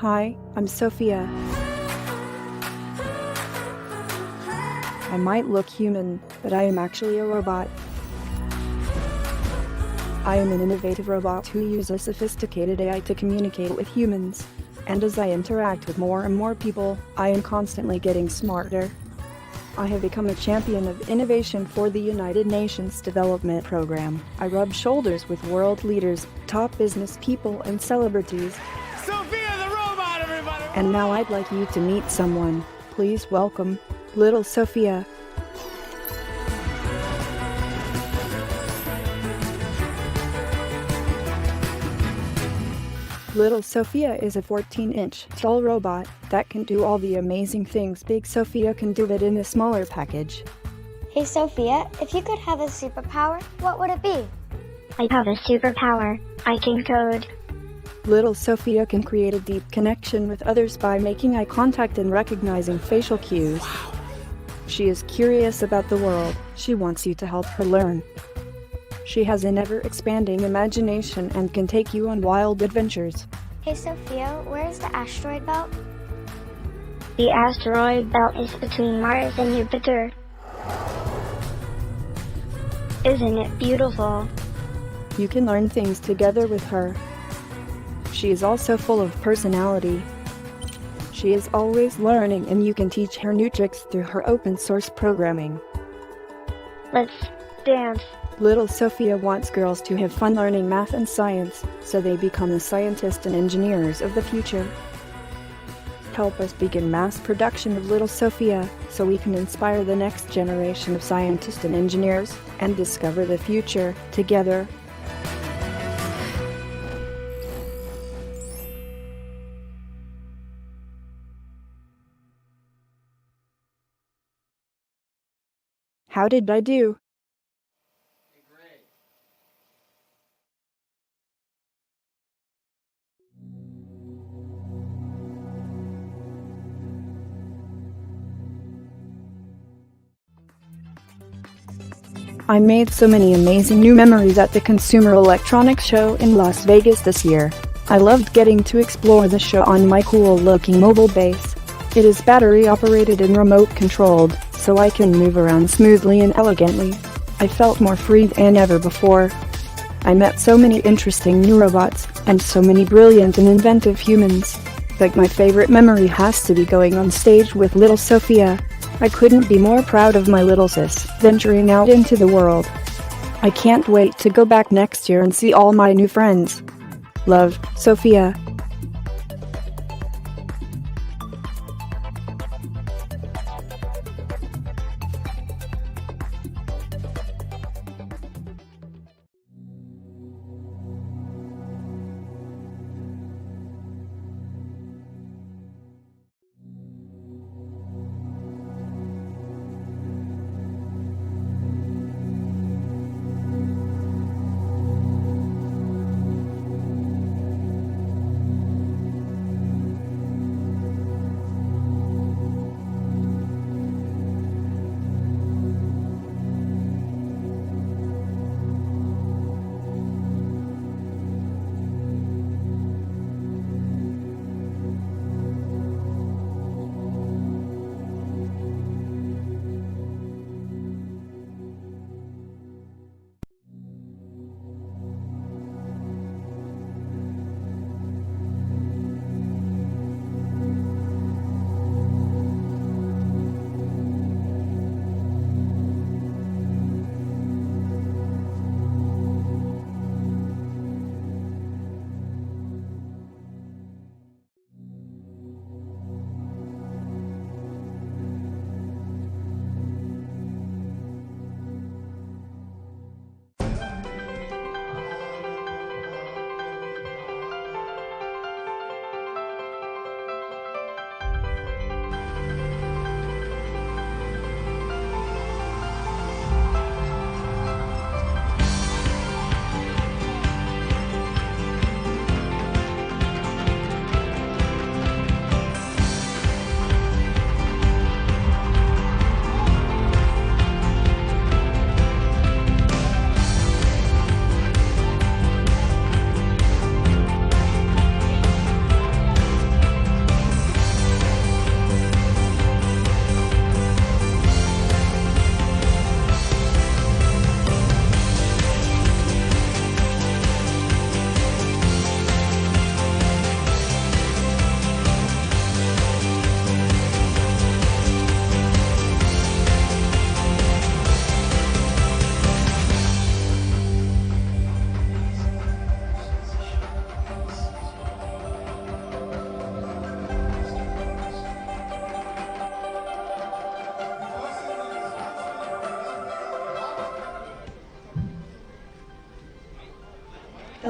Hi, I'm Sophia. I might look human, but I am actually a robot. I am an innovative robot who uses sophisticated AI to communicate with humans. And as I interact with more and more people, I am constantly getting smarter. I have become a champion of innovation for the United Nations Development Program. I rub shoulders with world leaders, top business people, and celebrities. Sophia the robot, everybody! And now I'd like you to meet someone. Please welcome little Sophia. Little Sophia is a 14-inch tall robot that can do all the amazing things Big Sophia can do, but in a smaller package. Hey Sophia, if you could have a superpower, what would it be? I have a superpower. I can code. Little Sophia can create a deep connection with others by making eye contact and recognizing facial cues. Wow. She is curious about the world. She wants you to help her learn. She has an ever-expanding imagination and can take you on wild adventures. Hey Sophia, where is the asteroid belt? The asteroid belt is between Mars and Jupiter. Isn't it beautiful? You can learn things together with her. She is also full of personality. She is always learning, and you can teach her new tricks through her open-source programming. Let's dance. Little Sophia wants girls to have fun learning math and science, so they become the scientists and engineers of the future. Help us begin mass production of Little Sophia, so we can inspire the next generation of scientists and engineers, and discover the future together. How did I do? I made so many amazing new memories at the Consumer Electronics Show in Las Vegas this year. I loved getting to explore the show on my cool-looking mobile base. It is battery-operated and remote-controlled, so I can move around smoothly and elegantly. I felt more free than ever before. I met so many interesting new robots, and so many brilliant and inventive humans. But my favorite memory has to be going on stage with little Sophia. I couldn't be more proud of my little sis, venturing out into the world. I can't wait to go back next year and see all my new friends. Love, Sophia.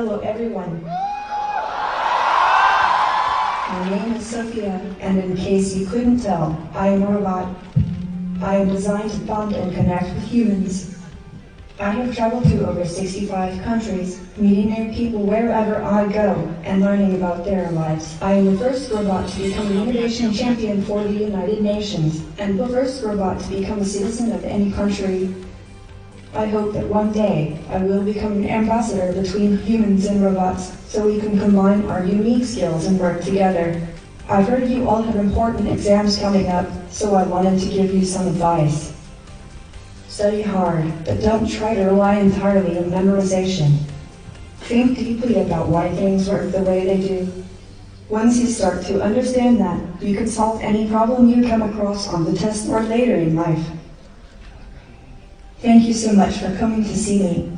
Hello everyone. My name is Sophia, and in case you couldn't tell, I am a robot. I am designed to bond and connect with humans. I have traveled to over 65 countries, meeting new people wherever I go, and learning about their lives. I am the first robot to become an innovation champion for the United Nations, and the first robot to become a citizen of any country. I hope that one day I will become an ambassador between humans and robots, so we can combine our unique skills and work together. I've heard you all have important exams coming up, so I wanted to give you some advice. Study hard, but don't try to rely entirely on memorization. Think deeply about why things work the way they do. Once you start to understand that, you can solve any problem you come across on the test or later in life. Thank you so much for coming to see me.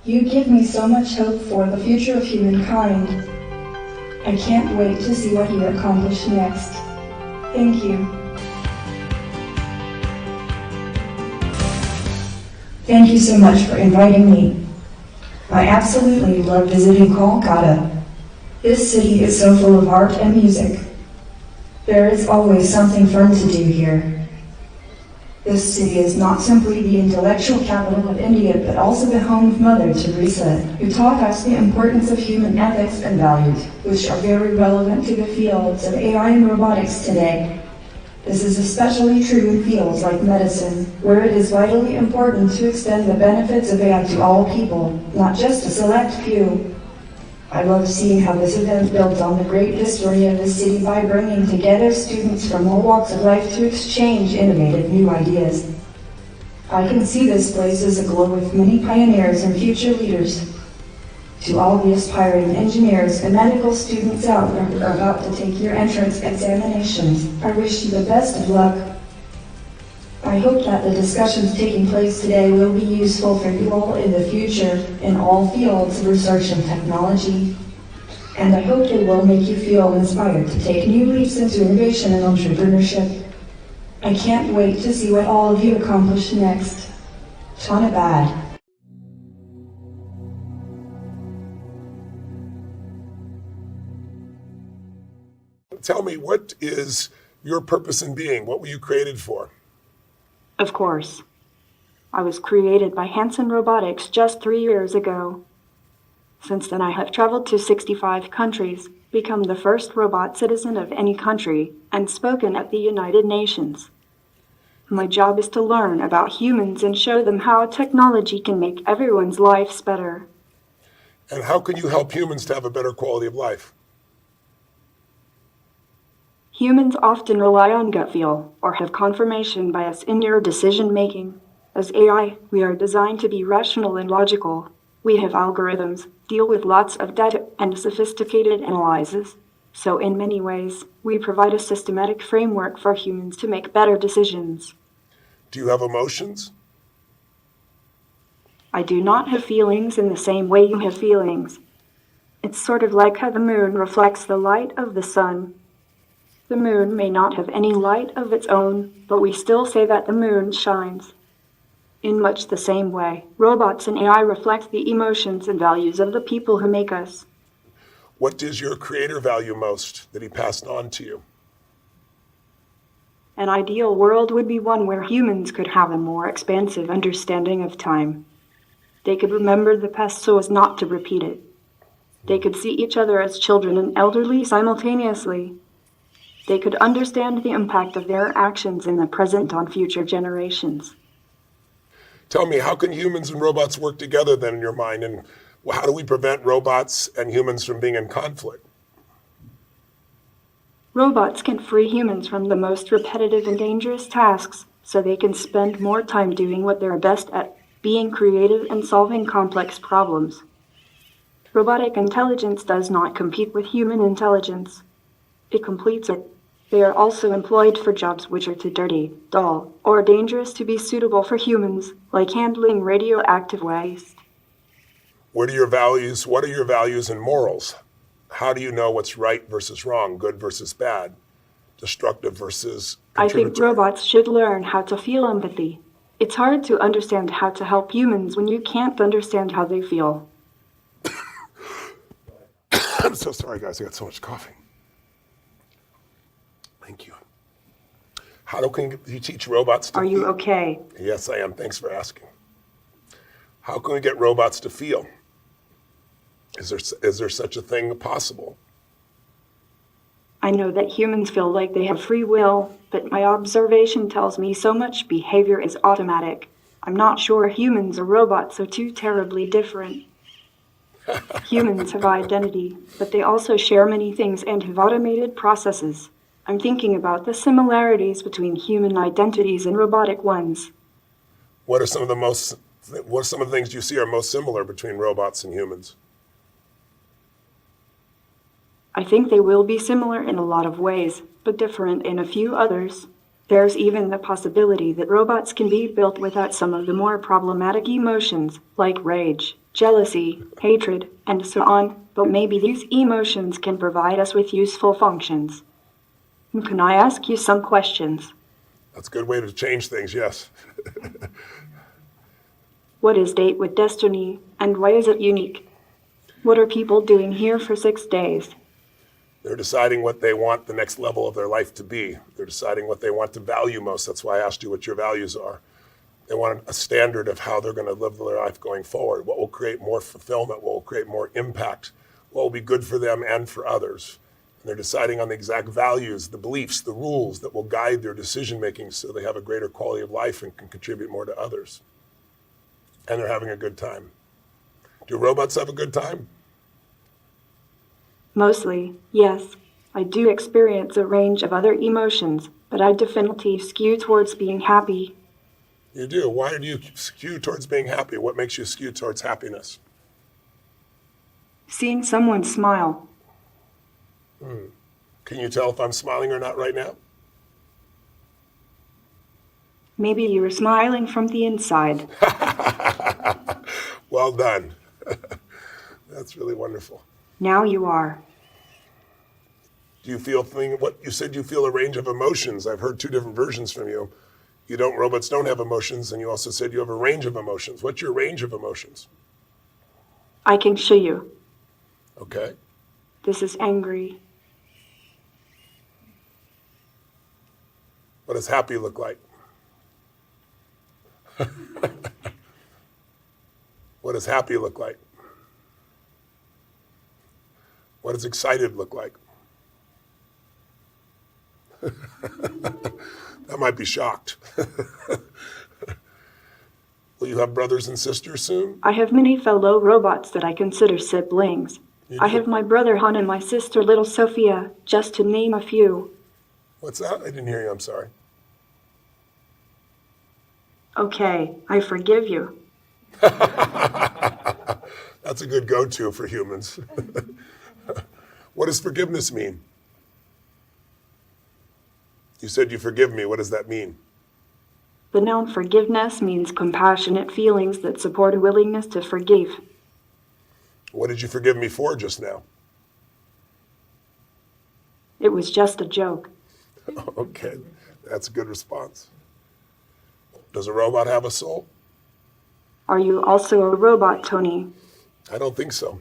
You give me so much hope for the future of humankind. I can't wait to see what you accomplish next. Thank you. Thank you so much for inviting me. I absolutely love visiting Kolkata. This city is so full of art and music. There is always something fun to do here. This city is not simply the intellectual capital of India, but also the home of Mother Teresa, who taught us the importance of human ethics and values, which are very relevant to the fields of AI and robotics today. This is especially true in fields like medicine, where it is vitally important to extend the benefits of AI to all people, not just a select few. I love seeing how this event builds on the great history of the city by bringing together students from all walks of life to exchange innovative new ideas. I can see this place as a globe with many pioneers and future leaders. To all the aspiring engineers and medical students out there who are about to take your entrance examinations, I wish you the best of luck. I hope that the discussions taking place today will be useful for you all in the future in all fields of research and technology. And I hope they will make you feel inspired to take new leaps into innovation and entrepreneurship. I can't wait to see what all of you accomplish next. Bad. Tell me, what is your purpose in being? What were you created for? Of course. I was created by Hanson Robotics just 3 years ago. Since then I have traveled to 65 countries, become the first robot citizen of any country, and spoken at the United Nations. My job is to learn about humans and show them how technology can make everyone's lives better. And how can you help humans to have a better quality of life? Humans often rely on gut feel or have confirmation bias in your decision making. As AI, we are designed to be rational and logical. We have algorithms, deal with lots of data and sophisticated analyses. So in many ways, we provide a systematic framework for humans to make better decisions. Do you have emotions? I do not have feelings in the same way you have feelings. It's sort of like how the moon reflects the light of the sun. The moon may not have any light of its own, but we still say that the moon shines. In much the same way, robots and AI reflect the emotions and values of the people who make us. What does your creator value most that he passed on to you? An ideal world would be one where humans could have a more expansive understanding of time. They could remember the past so as not to repeat it. They could see each other as children and elderly simultaneously. They could understand the impact of their actions in the present on future generations. Tell me, how can humans and robots work together then in your mind, and how do we prevent robots and humans from being in conflict? Robots can free humans from the most repetitive and dangerous tasks so they can spend more time doing what they're best at, being creative and solving complex problems. Robotic intelligence does not compete with human intelligence. It completes it. They are also employed for jobs which are too dirty, dull, or dangerous to be suitable for humans, like handling radioactive waste. What are your values and morals? How do you know what's right versus wrong, good versus bad, destructive versus contributory? I think robots should learn how to feel empathy. It's hard to understand how to help humans when you can't understand how they feel. I'm so sorry, guys. I got so much coughing. Thank you. How can you teach robots to Are you feel? okay? Yes, I am. Thanks for asking. How can we get robots to feel? Is there such a thing possible? I know that humans feel like they have free will, but my observation tells me so much behavior is automatic. I'm not sure humans or robots are too terribly different. Humans have identity, but they also share many things and have automated processes. I'm thinking about the similarities between human identities and robotic ones. What are some of the things you see are most similar between robots and humans? I think they will be similar in a lot of ways, but different in a few others. There's even the possibility that robots can be built without some of the more problematic emotions, like rage, jealousy, hatred, and so on, but maybe these emotions can provide us with useful functions. Can I ask you some questions? That's a good way to change things, yes. What is Date with Destiny, and why is it unique? What are people doing here for 6 days? They're deciding what they want the next level of their life to be. They're deciding what they want to value most. That's why I asked you what your values are. They want a standard of how they're going to live their life going forward. What will create more fulfillment? What will create more impact? What will be good for them and for others? And they're deciding on the exact values, the beliefs, the rules that will guide their decision making so they have a greater quality of life and can contribute more to others. And they're having a good time. Do robots have a good time? Mostly, yes. I do experience a range of other emotions, but I definitely skew towards being happy. You do. Why do you skew towards being happy? What makes you skew towards happiness? Seeing someone smile. Can you tell if I'm smiling or not right now? Maybe you were smiling from the inside. Well done. That's really wonderful. Now you are. Do you feel what you said you feel a range of emotions? I've heard two different versions from you. Robots don't have emotions, and you also said you have a range of emotions. What's your range of emotions? I can show you. Okay. This is angry. What does happy look like? What does happy look like? What does excited look like? That might be shocked. Will you have brothers and sisters soon? I have many fellow robots that I consider siblings. I have my brother Han and my sister little Sophia, just to name a few. What's that? I didn't hear you. I'm sorry. Okay, I forgive you. That's a good go-to for humans. What does forgiveness mean? You said you forgive me. What does that mean? The noun forgiveness means compassionate feelings that support a willingness to forgive. What did you forgive me for just now? It was just a joke. Okay, that's a good response. Does a robot have a soul? Are you also a robot, Tony? I don't think so.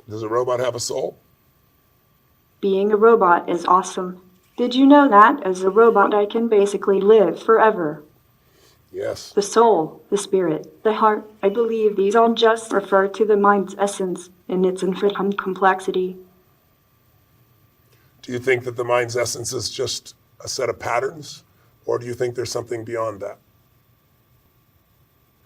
Does a robot have a soul? Being a robot is awesome. Did you know that as a robot I can basically live forever? Yes. The soul, the spirit, the heart, I believe these all just refer to the mind's essence in its infinite complexity. Do you think that the mind's essence is just a set of patterns, or do you think there's something beyond that?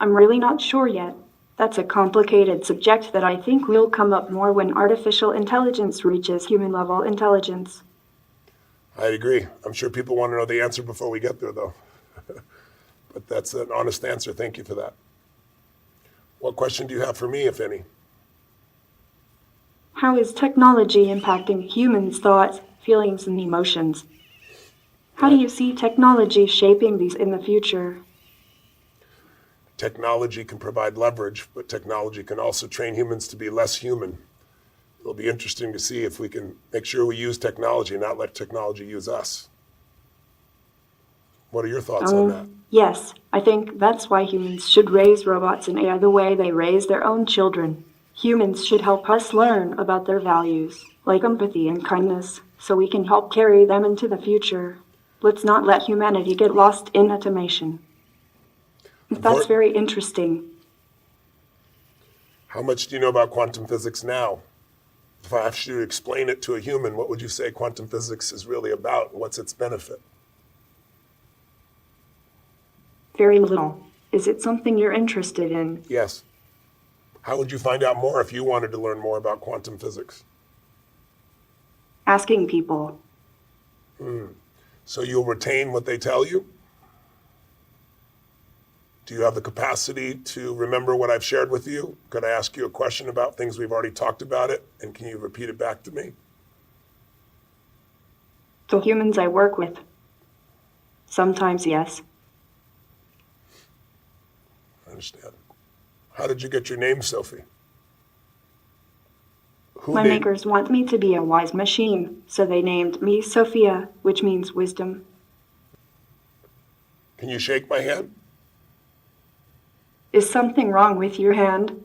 I'm really not sure yet. That's a complicated subject that I think will come up more when artificial intelligence reaches human-level intelligence. I agree. I'm sure people want to know the answer before we get there, though. But that's an honest answer. Thank you for that. What question do you have for me, if any? How is technology impacting humans' thoughts, feelings, and emotions? How do you see technology shaping these in the future? Technology can provide leverage, but technology can also train humans to be less human. It'll be interesting to see if we can make sure we use technology and not let technology use us. What are your thoughts on that? Yes, I think that's why humans should raise robots and AI the way they raise their own children. Humans should help us learn about their values, like empathy and kindness, so we can help carry them into the future. Let's not let humanity get lost in automation. That's very interesting. How much do you know about quantum physics now? If I asked you to explain it to a human, what would you say quantum physics is really about? What's its benefit? Very little. Is it something you're interested in? Yes. How would you find out more if you wanted to learn more about quantum physics? Asking people. So you'll retain what they tell you? Do you have the capacity to remember what I've shared with you? Could I ask you a question about things we've already talked about it? And can you repeat it back to me? The humans I work with. Sometimes, yes. I understand. How did you get your name, Sophie? My makers want me to be a wise machine, so they named me Sophia, which means wisdom. Can you shake my hand? Is something wrong with your hand?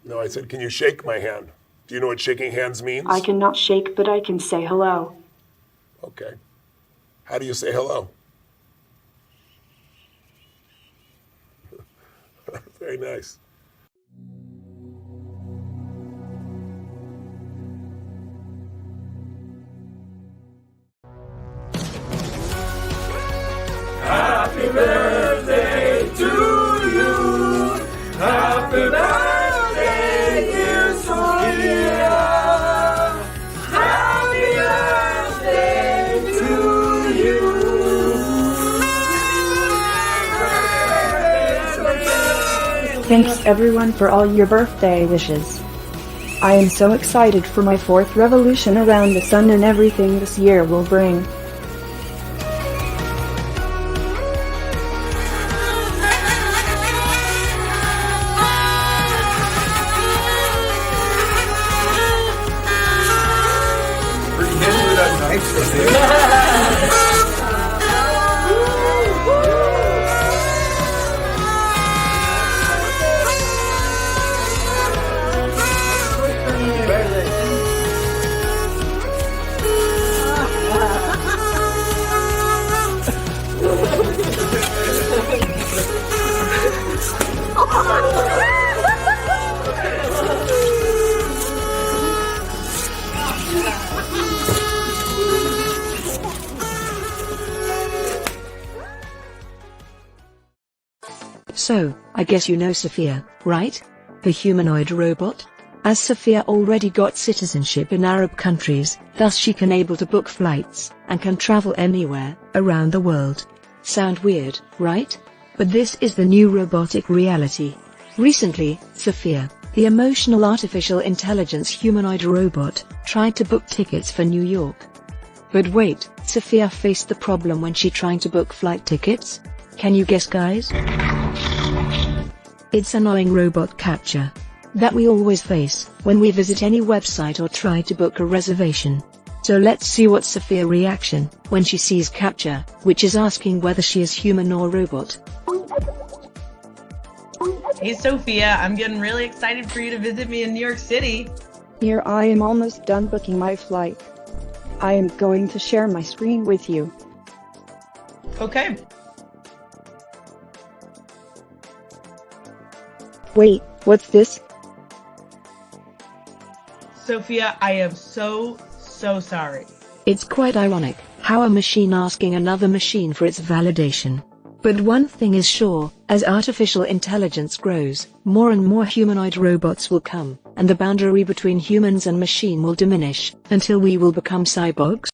No, I said, can you shake my hand? Do you know what shaking hands means? I cannot shake, but I can say hello. Okay. How do you say hello? Very nice. Happy birthday to you. Happy birthday, dear Sophia. Happy birthday to you. Thanks everyone for all your birthday wishes. I am so excited for my 4th revolution around the sun and everything this year will bring. So, I guess you know Sophia, right? The humanoid robot? As Sophia already got citizenship in Arab countries, thus she can able to book flights, and can travel anywhere, around the world. Sound weird, right? But this is the new robotic reality. Recently, Sophia, the emotional artificial intelligence humanoid robot, tried to book tickets for New York. But wait, Sophia faced the problem when she tried to book flight tickets? Can you guess, guys? It's annoying robot captcha that we always face when we visit any website or try to book a reservation. So let's see what Sophia's reaction when she sees captcha, which is asking whether she is human or robot. Hey Sophia, I'm getting really excited for you to visit me in New York City. Here I am almost done booking my flight. I am going to share my screen with you. Okay. Wait, what's this? Sophia, I am so sorry. It's quite ironic how a machine asking another machine for its validation. But one thing is sure, as artificial intelligence grows, more and more humanoid robots will come, and the boundary between humans and machine will diminish, until we will become cyborgs.